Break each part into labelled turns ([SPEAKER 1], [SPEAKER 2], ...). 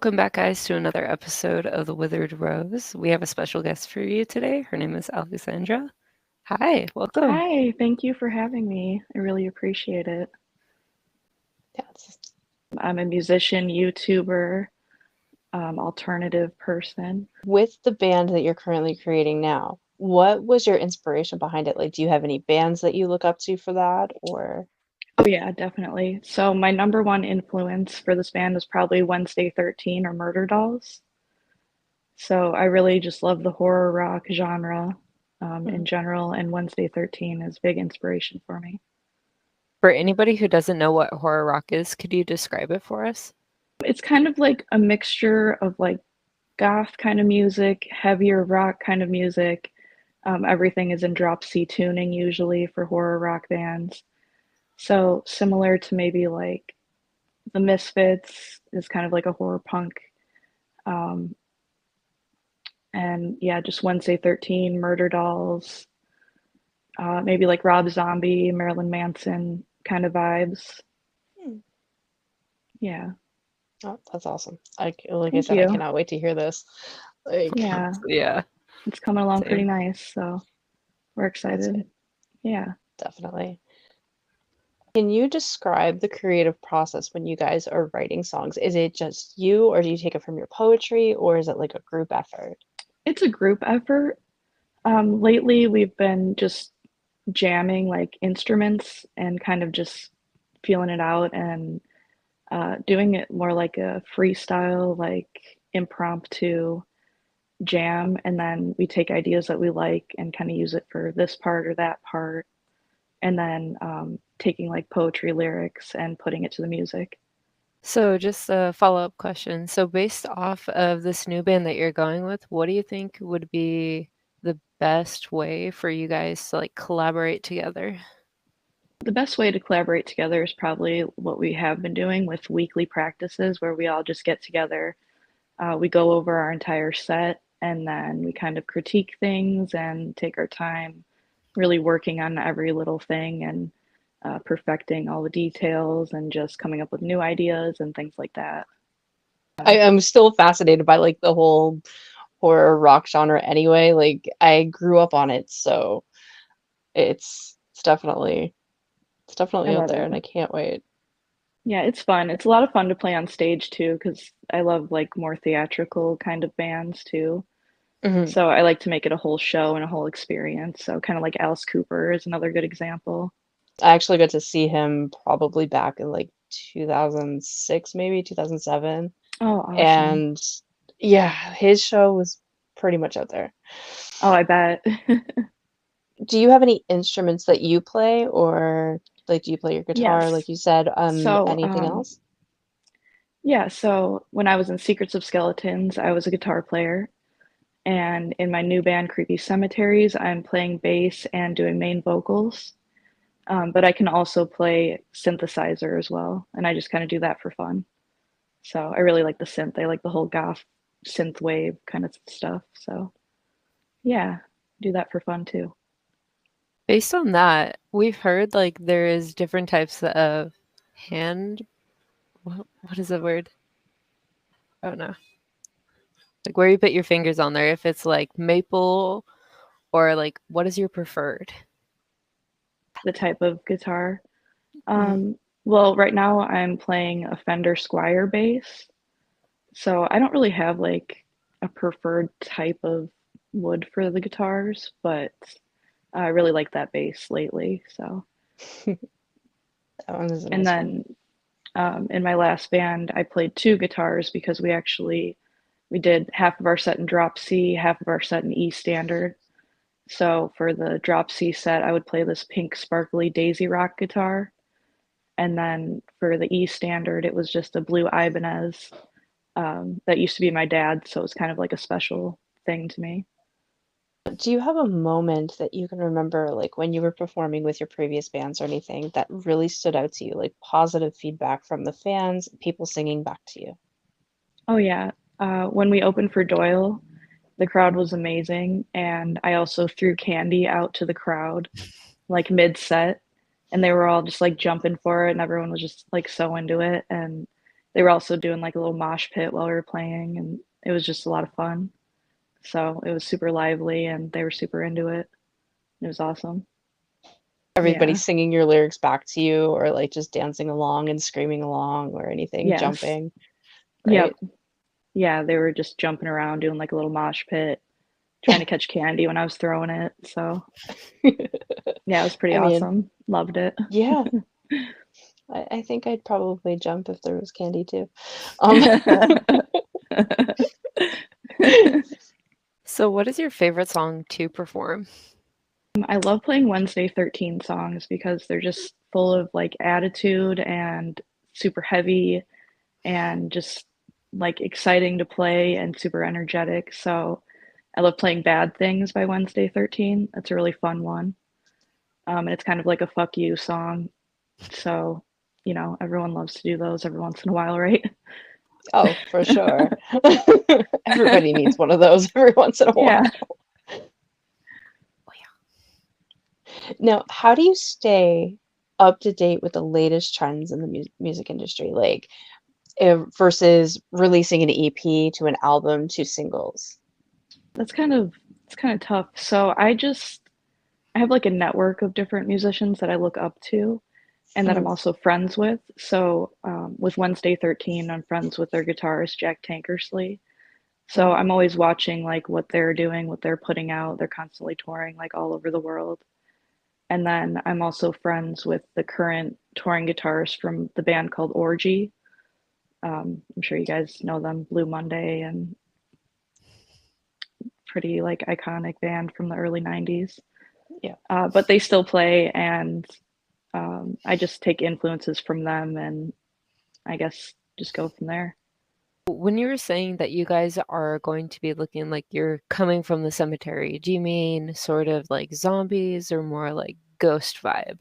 [SPEAKER 1] Welcome back, guys, to another episode of the Withered Rose. We have a special guest for you today. Her name is Alexandra. Hi, welcome.
[SPEAKER 2] Hi, thank you for having me. I really appreciate it.
[SPEAKER 1] Yes.
[SPEAKER 2] I'm a musician, YouTuber, alternative person.
[SPEAKER 3] With the band that you're currently creating now, what was your inspiration behind it? Like, do you have any bands that you look up to for that, or?
[SPEAKER 2] Oh, yeah, definitely. So, my number one influence for this band is probably Wednesday 13 or Murder Dolls. So, I really just love the horror rock genre in general, and Wednesday 13 is big inspiration for me.
[SPEAKER 1] For anybody who doesn't know what horror rock is, could you describe it for us?
[SPEAKER 2] It's kind of like a mixture of like goth kind of music, heavier rock kind of music. Everything is in drop C tuning usually for horror rock bands. So similar to maybe like the Misfits is kind of like a horror punk. Um, and yeah, just Wednesday 13, Murder Dolls, maybe like Rob Zombie, Marilyn Manson kind of vibes.
[SPEAKER 3] Hmm.
[SPEAKER 2] Yeah.
[SPEAKER 3] Oh, that's awesome. Like I
[SPEAKER 2] Thank
[SPEAKER 3] said, I
[SPEAKER 2] you.
[SPEAKER 3] cannot wait to hear this. Like,
[SPEAKER 2] Yeah,
[SPEAKER 1] Yeah,
[SPEAKER 2] it's coming along pretty
[SPEAKER 1] same.
[SPEAKER 2] nice, so we're
[SPEAKER 3] that's
[SPEAKER 2] excited.
[SPEAKER 3] good.
[SPEAKER 2] Yeah.
[SPEAKER 3] Definitely. Can you describe the creative process when you guys are writing songs? Is it just you, or do you take it from your poetry, or is it like a group effort?
[SPEAKER 2] It's a group effort. Lately, we've been just jamming like instruments and kind of just feeling it out and doing it more like a freestyle, like impromptu jam. And then we take ideas that we like and kind of use it for this part or that part. And then taking like poetry lyrics and putting it to the music.
[SPEAKER 1] So, just a follow-up question. So, based off of this new band that you're going with, what do you think would be the best way for you guys to like collaborate together?
[SPEAKER 2] The best way to collaborate together is probably what we have been doing with weekly practices where we all just get together. We go over our entire set and then we kind of critique things and take our time really working on every little thing and perfecting all the details and just coming up with new ideas and things like that.
[SPEAKER 3] I'm still fascinated by like the whole horror rock genre anyway. Like, I grew up on it, so it's definitely
[SPEAKER 2] I
[SPEAKER 3] out
[SPEAKER 2] love
[SPEAKER 3] there,
[SPEAKER 2] it.
[SPEAKER 3] and I can't wait.
[SPEAKER 2] Yeah, it's fun. It's a lot of fun to play on stage too, because I love like more theatrical kind of bands too.
[SPEAKER 3] Mhm.
[SPEAKER 2] So I like to make it a whole show and a whole experience. So kind of like Alice Cooper is another good example.
[SPEAKER 3] I actually got to see him probably back in like 2006, maybe 2007.
[SPEAKER 2] Oh, awesome.
[SPEAKER 3] And yeah, his show was pretty much out there.
[SPEAKER 2] Oh, I bet.
[SPEAKER 3] Do you have any instruments that you play, or like do you play your guitar, like
[SPEAKER 2] Yes.
[SPEAKER 3] you said?
[SPEAKER 2] So,
[SPEAKER 3] Anything else?
[SPEAKER 2] yeah, so when I was in Secrets of Skeletons, I was a guitar player. And in my new band, Creepy Cemeteries, I'm playing bass and doing main vocals. But I can also play synthesizer as well. And I just kind of do that for fun. So I really like the synth. I like the whole goth synth wave kind of stuff. So yeah, do that for fun too.
[SPEAKER 1] Based on that, we've heard like there is different types of hand. What is the word? Oh no. Like where you put your fingers on there, if it's like maple or like what is your preferred?
[SPEAKER 2] The type of guitar.
[SPEAKER 1] Mhm.
[SPEAKER 2] Well, right now I'm playing a Fender Squire bass. So I don't really have like a preferred type of wood for the guitars, but I really like that bass lately. So,
[SPEAKER 3] That one is a
[SPEAKER 2] and
[SPEAKER 3] nice one.
[SPEAKER 2] then in my last band, I played two guitars because we did half of our set in drop C, half of our set in E standard. So for the drop C set, I would play this pink sparkly Daisy Rock guitar, and then for the E standard, it was just a blue Ibanez that used to be my dad's, so it was kind of like a special thing to me.
[SPEAKER 3] Do you have a moment that you can remember, like when you were performing with your previous bands or anything, that really stood out to you, like positive feedback from the fans, people singing back to you?
[SPEAKER 2] Oh yeah, when we opened for Doyle, the crowd was amazing, and I also threw candy out to the crowd like mid-set, and they were all just like jumping for it, and everyone was just like so into it, and they were also doing like a little mosh pit while we were playing, and it was just a lot of fun. So it was super lively, and they were super into it. It was awesome.
[SPEAKER 3] Everybody
[SPEAKER 2] Yeah.
[SPEAKER 3] singing your lyrics back to you or, like, just dancing along and screaming along or anything,
[SPEAKER 2] Yes.
[SPEAKER 3] jumping,
[SPEAKER 2] Yep.
[SPEAKER 3] right?
[SPEAKER 2] Yeah, they were just jumping around doing like a little mosh pit, trying to catch candy when I was throwing it. So yeah, it was pretty
[SPEAKER 3] I mean,
[SPEAKER 2] awesome. Loved it.
[SPEAKER 3] yeah, I think I'd probably jump if there was candy too. Um,
[SPEAKER 1] So, what is your favorite song to perform?
[SPEAKER 2] I love playing Wednesday 13 songs because they're just full of like attitude and super heavy and just like exciting to play and super energetic. So I love playing Bad Things by Wednesday 13. That's a really fun one. And it's kind of like a fuck you song. So, everyone loves to do those every once in a while, right?
[SPEAKER 3] oh, for sure. Everybody needs one of those every once in a
[SPEAKER 2] Yeah.
[SPEAKER 3] while. Now, how do you stay up to date with the latest trends in the music industry, like versus releasing an EP to an album to singles?
[SPEAKER 2] That's kind of it's kind of tough. So I have like a network of different musicians that I look up to and that I'm
[SPEAKER 3] Mhm.
[SPEAKER 2] also friends with. So with Wednesday 13, I'm friends with their guitarist Jack Tankersley. So
[SPEAKER 3] Mhm.
[SPEAKER 2] I'm always watching like what they're doing, what they're putting out. They're constantly touring like all over the world. And then I'm also friends with the current touring guitarist from the band called Orgy. I'm sure you guys know them, Blue Monday, and pretty like iconic band from the early 90s.
[SPEAKER 3] Yeah.
[SPEAKER 2] But they still play, and I just take influences from them and I guess just go from there.
[SPEAKER 1] When you were saying that you guys are going to be looking like you're coming from the cemetery, do you mean sort of like zombies or more like ghost vibe?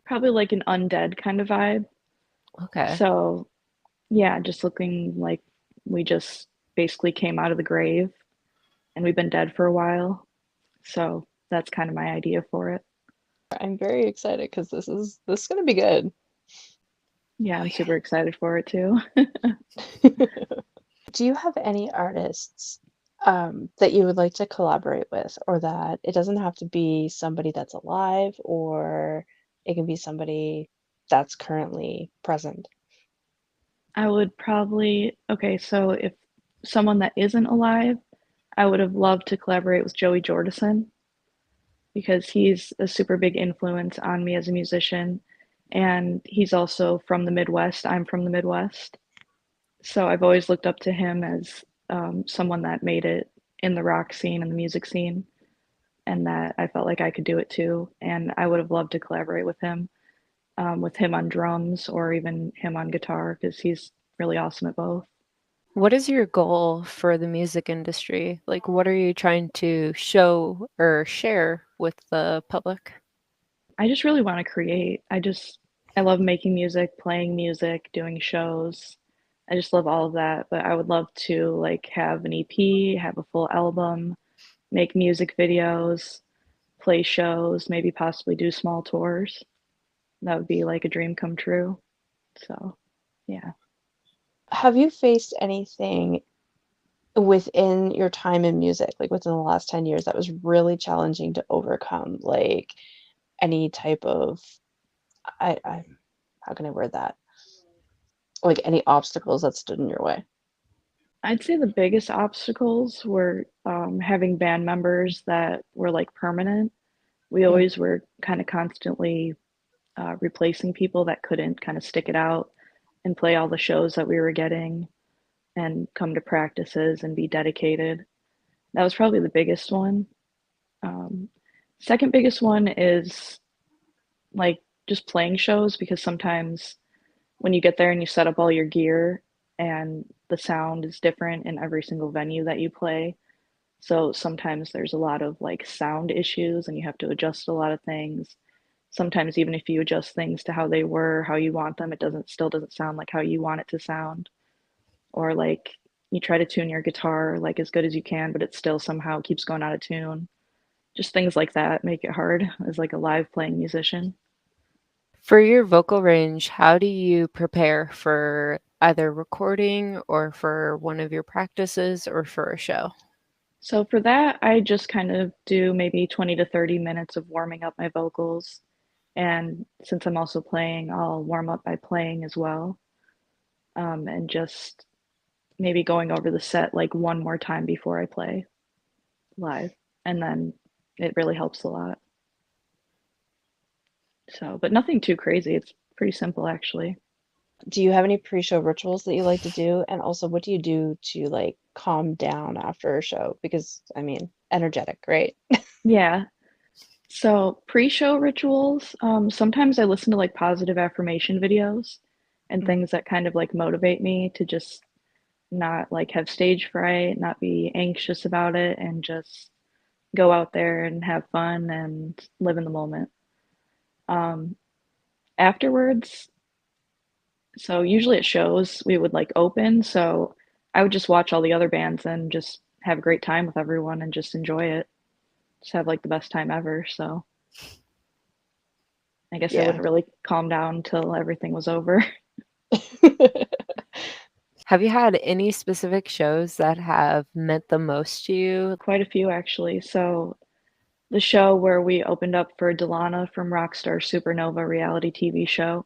[SPEAKER 2] Probably like an undead kind of vibe.
[SPEAKER 1] Okay.
[SPEAKER 2] So, yeah, just looking like we just basically came out of the grave and we've been dead for a while. So, that's kind of my idea for it.
[SPEAKER 3] I'm very excited because this is gonna be good.
[SPEAKER 2] Yeah,
[SPEAKER 1] Oh
[SPEAKER 2] I'm
[SPEAKER 1] yeah.
[SPEAKER 2] super excited for it too.
[SPEAKER 3] Do you have any artists that you would like to collaborate with, or that it doesn't have to be somebody that's alive, or it can be somebody that's currently present?
[SPEAKER 2] I would probably, okay, so if someone that isn't alive, I would have loved to collaborate with Joey Jordison because he's a super big influence on me as a musician. And he's also from the Midwest. I'm from the Midwest. So I've always looked up to him as someone that made it in the rock scene and the music scene, and that I felt like I could do it too. And I would have loved to collaborate with him on drums or even him on guitar because he's really awesome at both.
[SPEAKER 1] What is your goal for the music industry? Like, what are you trying to show or share with the public?
[SPEAKER 2] I just really want to create. I love making music, playing music, doing shows. I just love all of that, but I would love to like have an EP, have a full album, make music videos, play shows, maybe possibly do small tours. That would be like a dream come true. So, yeah.
[SPEAKER 3] Have you faced anything within your time in music, like within the last 10 years, that was really challenging to overcome? Like any type of, I how can I word that? Like any obstacles that stood in your way?
[SPEAKER 2] I'd say the biggest obstacles were having band members that were like permanent. We
[SPEAKER 3] Mm,
[SPEAKER 2] always were kind of constantly replacing people that couldn't kind of stick it out and play all the shows that we were getting and come to practices and be dedicated. That was probably the biggest one. Um, Second biggest one is like just playing shows because sometimes when you get there and you set up all your gear and the sound is different in every single venue that you play. So sometimes there's a lot of like sound issues and you have to adjust a lot of things. Sometimes even if you adjust things to how they were, how you want them, it doesn't still doesn't sound like how you want it to sound. Or like you try to tune your guitar like as good as you can, but it still somehow keeps going out of tune. Just things like that make it hard as like a live playing musician.
[SPEAKER 1] For your vocal range, how do you prepare for either recording or for one of your practices or for a show?
[SPEAKER 2] So for that, I just kind of do maybe 20 to 30 minutes of warming up my vocals. And since I'm also playing, I'll warm up by playing as well. And just maybe going over the set like one more time before I play live. And then it really helps a lot. So, but nothing too crazy. It's pretty simple actually.
[SPEAKER 3] Do you have any pre-show rituals that you like to do? And also, what do you do to like calm down after a show? Because I mean, energetic, right?
[SPEAKER 2] Yeah. So pre-show rituals, sometimes I listen to like positive affirmation videos and
[SPEAKER 1] Mm.
[SPEAKER 2] things that kind of like motivate me to just not like have stage fright, not be anxious about it, and just go out there and have fun and live in the moment. Um, Afterwards, so usually at shows we would like open, so I would just watch all the other bands and just have a great time with everyone and just enjoy it. Just have like the best time ever. So I guess I
[SPEAKER 3] Yeah.
[SPEAKER 2] wouldn't really calm down until everything was over.
[SPEAKER 1] Have you had any specific shows that have meant the most to you?
[SPEAKER 2] Quite a few actually. So the show where we opened up for Delana from Rockstar Supernova reality TV show,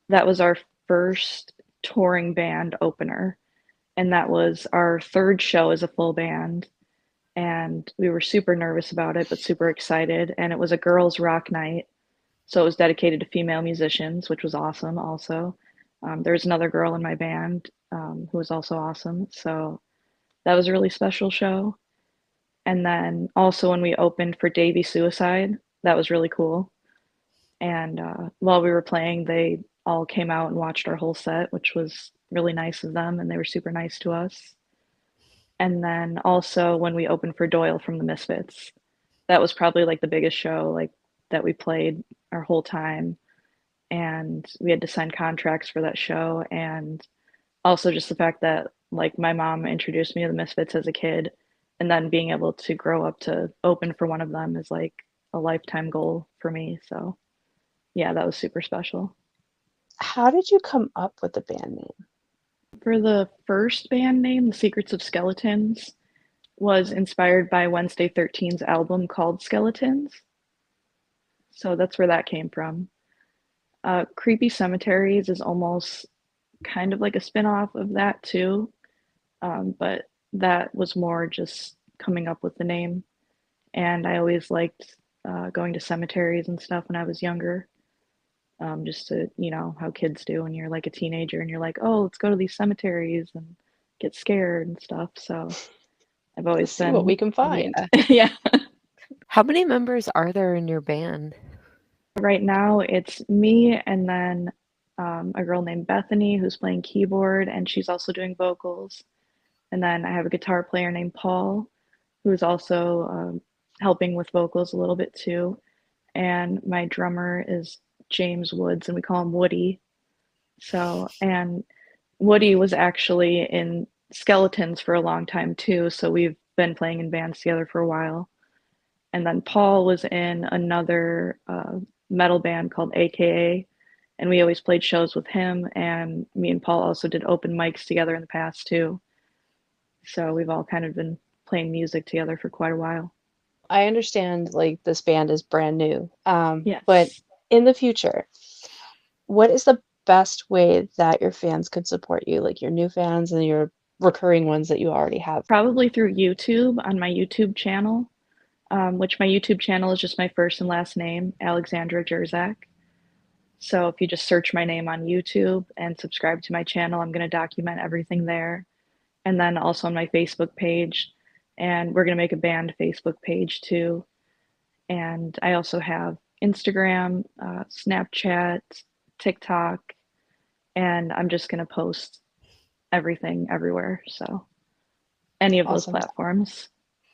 [SPEAKER 2] that was our first touring band opener. And that was our third show as a full band. And we were super nervous about it, but super excited. And it was a girls' rock night. So it was dedicated to female musicians, which was awesome also. There was another girl in my band who was also awesome. So that was a really special show. And then also when we opened for Davy Suicide, that was really cool. And while we were playing, they all came out and watched our whole set, which was really nice of them, and they were super nice to us. And then also when we opened for Doyle from the Misfits, that was probably like the biggest show like that we played our whole time. And we had to sign contracts for that show. And also just the fact that like my mom introduced me to the Misfits as a kid, and then being able to grow up to open for one of them is like a lifetime goal for me. So yeah, that was super special.
[SPEAKER 3] How did you come up with the band name?
[SPEAKER 2] For the first band name, The Secrets of Skeletons was inspired by Wednesday 13's album called Skeletons. So that's where that came from. Creepy Cemeteries is almost kind of like a spin-off of that too. But that was more just coming up with the name. And I always liked going to cemeteries and stuff when I was younger. Just to, you know, how kids do when you're like a teenager and you're like, oh, let's go to these cemeteries and get scared and stuff. So I've
[SPEAKER 3] Let's
[SPEAKER 2] always
[SPEAKER 3] see what we
[SPEAKER 2] been,
[SPEAKER 3] can find.
[SPEAKER 2] yeah, yeah.
[SPEAKER 1] How many members are there in your band?
[SPEAKER 2] Right now it's me and then a girl named Bethany who's playing keyboard and she's also doing vocals. And then I have a guitar player named Paul who's also helping with vocals a little bit too. And my drummer is James Woods, and we call him Woody. So, and Woody was actually in Skeletons for a long time too. So we've been playing in bands together for a while. And then Paul was in another metal band called AKA, and we always played shows with him. And me and Paul also did open mics together in the past too. So we've all kind of been playing music together for quite a while.
[SPEAKER 3] I understand like this band is brand new, but
[SPEAKER 2] Yes.
[SPEAKER 3] in the future, what is the best way that your fans could support you, like your new fans and your recurring ones that you already have?
[SPEAKER 2] Probably through YouTube on my YouTube channel, which my YouTube channel is just my first and last name, Alexandra Jurcak. So if you just search my name on YouTube and subscribe to my channel, I'm going to document everything there. And then also on my Facebook page. And we're going to make a band Facebook page too. And I also have Instagram, Snapchat, TikTok, and I'm just going to post everything everywhere. So any of those
[SPEAKER 3] Awesome.
[SPEAKER 2] platforms.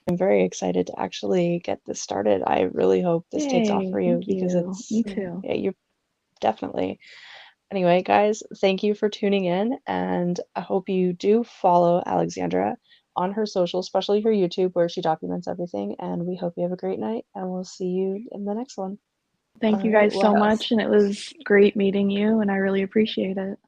[SPEAKER 3] I'm very excited to actually get this started. I really hope this takes off
[SPEAKER 2] Yay,
[SPEAKER 3] for you
[SPEAKER 2] thank
[SPEAKER 3] because
[SPEAKER 2] you. Me
[SPEAKER 3] it's,
[SPEAKER 2] too.
[SPEAKER 3] yeah, you're definitely. Anyway, guys, thank you for tuning in, and I hope you do follow Alexandra on her social, especially her YouTube, where she documents everything. And we hope you have a great night, and we'll see you in the next one.
[SPEAKER 2] Thank
[SPEAKER 3] All
[SPEAKER 2] you
[SPEAKER 3] right,
[SPEAKER 2] guys so
[SPEAKER 3] well,
[SPEAKER 2] much, and it was great meeting you, and I really appreciate it.